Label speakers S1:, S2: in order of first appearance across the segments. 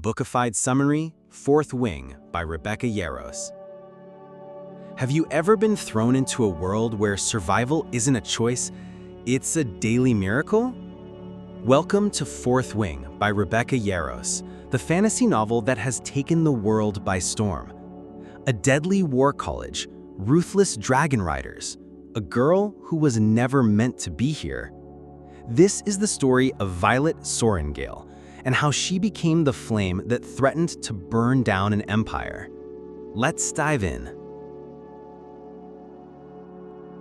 S1: Bookified Summary, Fourth Wing by Rebecca Yarros. Have you ever been thrown into a world where survival isn't a choice, it's a daily miracle? Welcome to Fourth Wing by Rebecca Yarros, the fantasy novel that has taken the world by storm. A deadly war college, ruthless dragon riders, a girl who was never meant to be here. This is the story of Violet Sorrengail, and how she became the flame that threatened to burn down an empire. Let's dive in.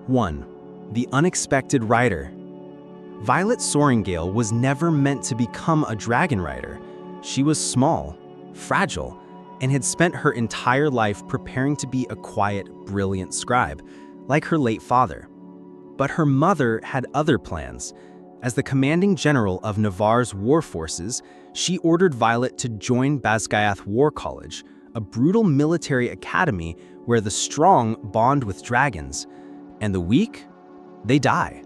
S1: 1. The Unexpected Rider. Violet Sorrengail was never meant to become a dragon rider. She was small, fragile, and had spent her entire life preparing to be a quiet, brilliant scribe, like her late father. But her mother had other plans. As the commanding general of Navarre's war forces, she ordered Violet to join Basgiath War College, a brutal military academy where the strong bond with dragons, and the weak, they die.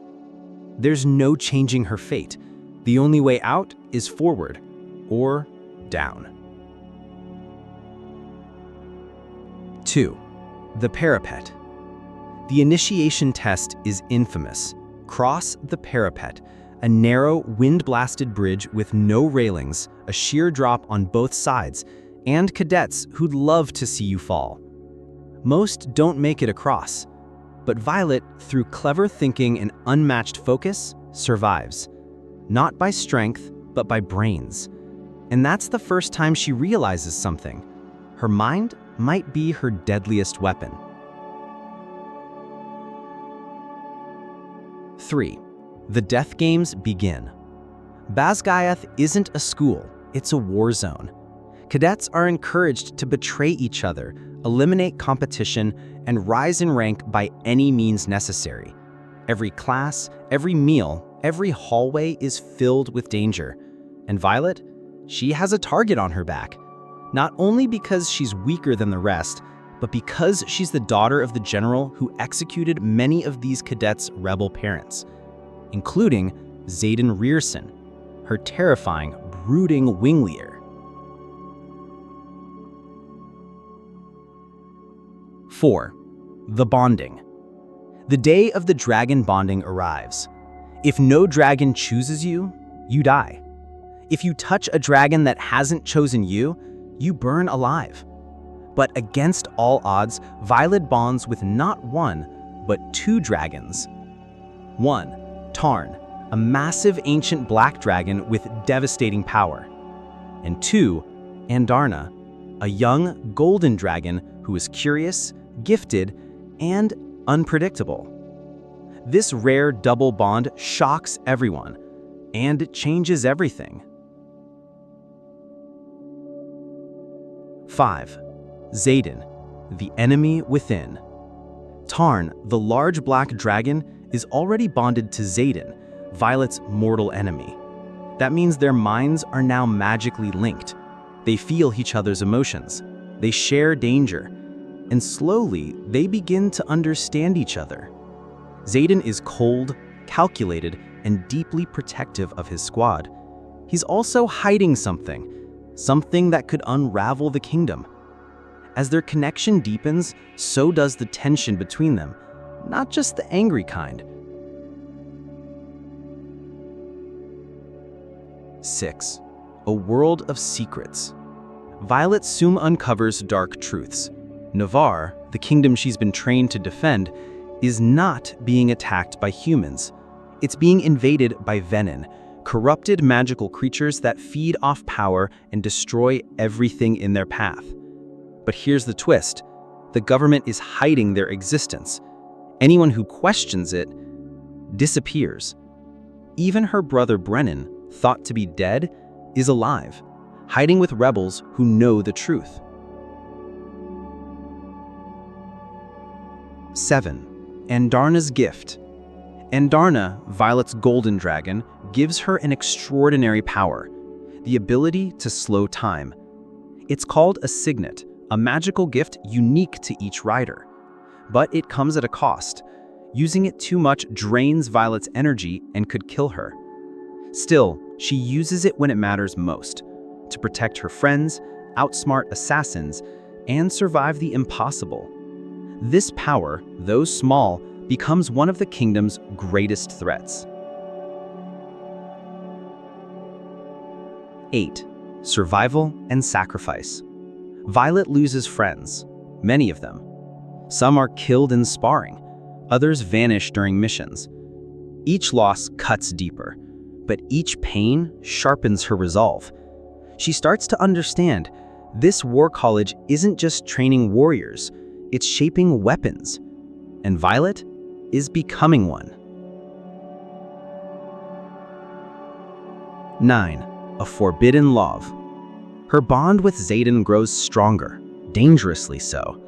S1: There's no changing her fate. The only way out is forward or down. 2. The Parapet. The initiation test is infamous. Cross the parapet, a narrow, wind-blasted bridge with no railings, a sheer drop on both sides, and cadets who'd love to see you fall. Most don't make it across, but Violet, through clever thinking and unmatched focus, survives. Not by strength, but by brains. And that's the first time she realizes something. Her mind might be her deadliest weapon. 3. The Death Games begin. Basgiath isn't a school, it's a war zone. Cadets are encouraged to betray each other, eliminate competition, and rise in rank by any means necessary. Every class, every meal, every hallway is filled with danger. And Violet? She has a target on her back. Not only because she's weaker than the rest, but because she's the daughter of the general who executed many of these cadets' rebel parents, including Xaden, her terrifying, brooding wing leader. 4. The Bonding. The day of the dragon bonding arrives. If no dragon chooses you, you die. If you touch a dragon that hasn't chosen you, you burn alive. But against all odds, Violet bonds with not one, but 2 dragons. 1. Tarn, a massive ancient black dragon with devastating power. And 2. Andarna, a young golden dragon who is curious, gifted, and unpredictable. This rare double bond shocks everyone, and it changes everything. 5. Xaden, the Enemy Within. Tarn, the large black dragon, is already bonded to Xaden, Violet's mortal enemy. That means their minds are now magically linked. They feel each other's emotions. They share danger. And slowly, they begin to understand each other. Xaden is cold, calculated, and deeply protective of his squad. He's also hiding something that could unravel the kingdom. As their connection deepens, so does the tension between them, not just the angry kind. 6. A World of Secrets. Violet soon uncovers dark truths. Navarre, the kingdom she's been trained to defend, is not being attacked by humans. It's being invaded by Venin, corrupted magical creatures that feed off power and destroy everything in their path. But here's the twist. The government is hiding their existence. Anyone who questions it disappears. Even her brother Brennan, thought to be dead, is alive, hiding with rebels who know the truth. 7. Andarna's Gift. Andarna, Violet's golden dragon, gives her an extraordinary power, the ability to slow time. It's called a signet, a magical gift unique to each rider. But it comes at a cost. Using it too much drains Violet's energy and could kill her. Still, she uses it when it matters most, to protect her friends, outsmart assassins, and survive the impossible. This power, though small, becomes one of the kingdom's greatest threats. 8. Survival and sacrifice. Violet loses friends, many of them. Some are killed in sparring, others vanish during missions. Each loss cuts deeper, but each pain sharpens her resolve. She starts to understand this war college isn't just training warriors, it's shaping weapons, and Violet is becoming one. 9. A forbidden love. Her bond with Xaden grows stronger, dangerously so.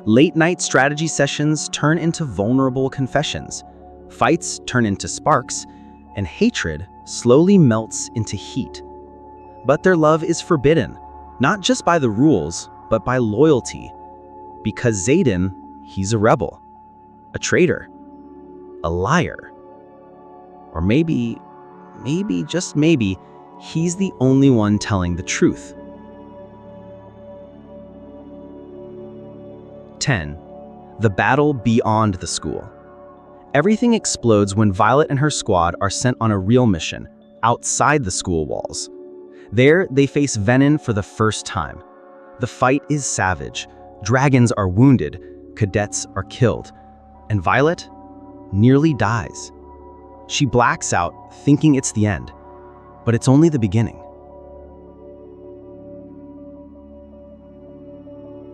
S1: Late-night strategy sessions turn into vulnerable confessions. Fights turn into sparks, and hatred slowly melts into heat. But their love is forbidden, not just by the rules, but by loyalty. Because Xaden, he's a rebel, a traitor, a liar. Or maybe, just maybe, he's the only one telling the truth. 10. The battle beyond the school. Everything explodes when Violet and her squad are sent on a real mission, outside the school walls. There, they face Venin for the first time. The fight is savage. Dragons are wounded, cadets are killed, and Violet nearly dies. She blacks out, thinking it's the end, but it's only the beginning.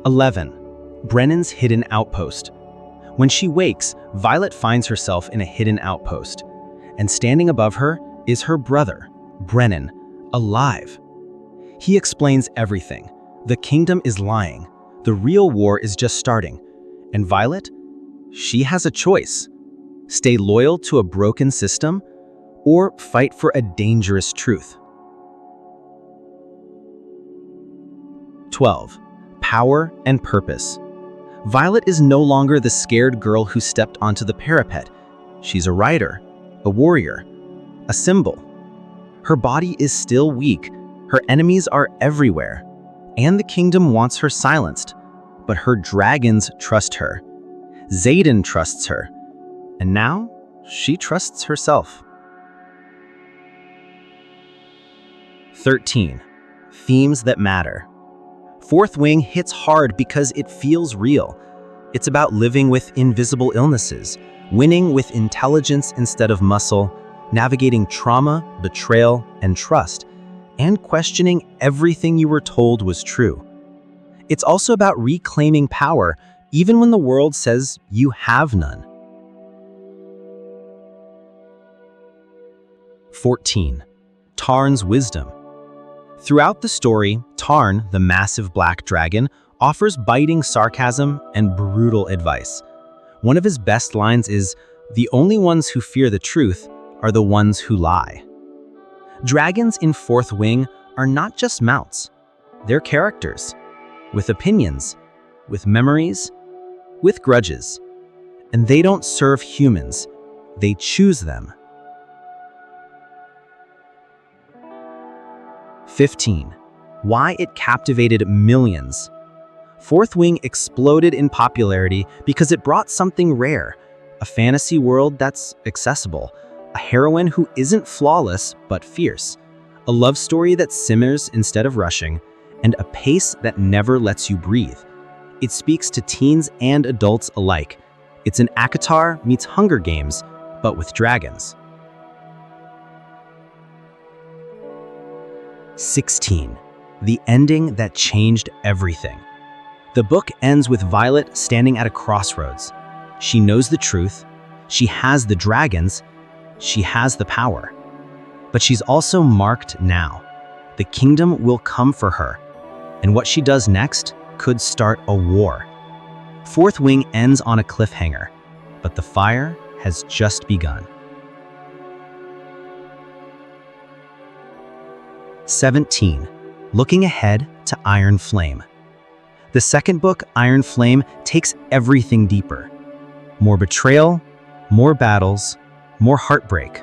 S1: 11. Brennan's hidden outpost. When she wakes, Violet finds herself in a hidden outpost, and standing above her is her brother, Brennan, alive. He explains everything. The kingdom is lying. The real war is just starting. And Violet? She has a choice. Stay loyal to a broken system, or fight for a dangerous truth. 12. Power and purpose. Violet is no longer the scared girl who stepped onto the parapet. She's a rider, a warrior, a symbol. Her body is still weak, her enemies are everywhere, and the kingdom wants her silenced. But her dragons trust her. Xaden trusts her, and now she trusts herself. 13. Themes that matter. Fourth Wing hits hard because it feels real. It's about living with invisible illnesses, winning with intelligence instead of muscle, navigating trauma, betrayal, and trust, and questioning everything you were told was true. It's also about reclaiming power, even when the world says you have none. 14. Tarn's wisdom. Throughout the story, Tarn, the massive black dragon, offers biting sarcasm and brutal advice. One of his best lines is, "The only ones who fear the truth are the ones who lie." Dragons in Fourth Wing are not just mounts. They're characters, with opinions, with memories, with grudges. And they don't serve humans, they choose them. 15. Why it captivated millions. Fourth Wing exploded in popularity because it brought something rare, a fantasy world that's accessible, a heroine who isn't flawless but fierce, a love story that simmers instead of rushing, and a pace that never lets you breathe. It speaks to teens and adults alike. It's an ACOTAR meets Hunger Games, but with dragons. 16. The ending that changed everything. The book ends with Violet standing at a crossroads. She knows the truth, she has the dragons, she has the power. But she's also marked now. The kingdom will come for her, and what she does next could start a war. Fourth Wing ends on a cliffhanger, but the fire has just begun. 17. Looking ahead to Iron Flame. The second book, Iron Flame, takes everything deeper. More betrayal, more battles, more heartbreak.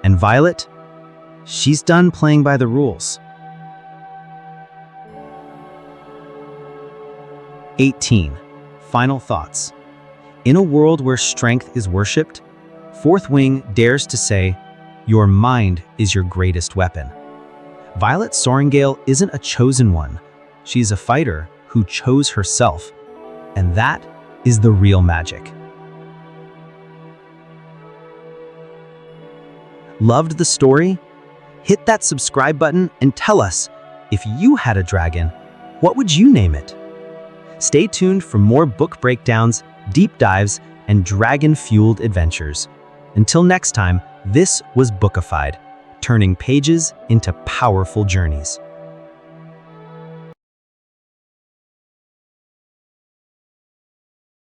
S1: And Violet? She's done playing by the rules. 18. Final thoughts. In a world where strength is worshipped, Fourth Wing dares to say, your mind is your greatest weapon. Violet Sorrengail isn't a chosen one. She's a fighter who chose herself, and that is the real magic. Loved the story? Hit that subscribe button and tell us, if you had a dragon, what would you name it? Stay tuned for more book breakdowns, deep dives, and dragon-fueled adventures. Until next time, this was Bookified, turning pages into powerful journeys.